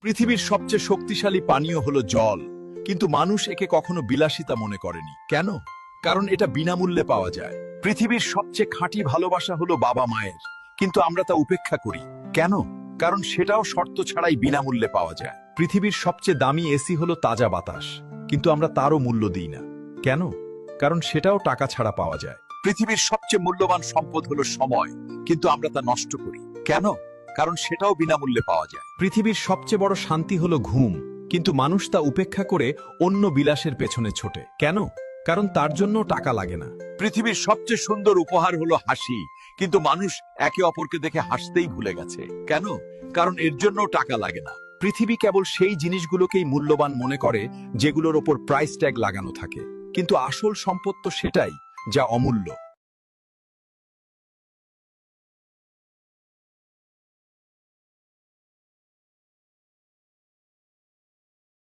পৃথিবীর সবচেয়ে শক্তিশালী পানীয় হলো জল, কিন্তু মানুষ একে কখনো বিলাসিতা মনে করেনি। কেন? কারণ এটা বিনামূল্যে পাওয়া যায়। পৃথিবীর সবচেয়ে খাঁটি ভালোবাসা হলো বাবা মায়ের, কিন্তু আমরা তা উপেক্ষা করি। কেন? কারণ সেটাও শর্ত ছাড়াই বিনামূল্যে পাওয়া যায়। পৃথিবীর সবচেয়ে দামি এসি হলো তাজা বাতাস, কিন্তু আমরা তারও মূল্য দিই না। কেন? কারণ সেটাও টাকা ছাড়া পাওয়া যায়। পৃথিবীর সবচেয়ে মূল্যবান সম্পদ হলো সময়, কিন্তু আমরা তা নষ্ট করি। কেন? কারণ সেটাও বিনামূল্যে পাওয়া যায়। পৃথিবীর সবচেয়ে বড় শান্তি হলো ঘুম, কিন্তু মানুষ তা উপেক্ষা করে অন্য বিলাসের পেছনে ছোটে। কেন? কারণ তার জন্য টাকা লাগে না। পৃথিবীর সবচেয়ে সুন্দর উপহার হলো হাসি, কিন্তু মানুষ একে অপরকে দেখে হাসতেই ভুলে গেছে। কেন? কারণ এর জন্য টাকা লাগে না। পৃথিবী কেবল সেই জিনিসগুলোকেই মূল্যবান মনে করে যেগুলোর ওপর প্রাইস ট্যাগ লাগানো থাকে, কিন্তু আসল সম্পদ তো সেটাই যা অমূল্য।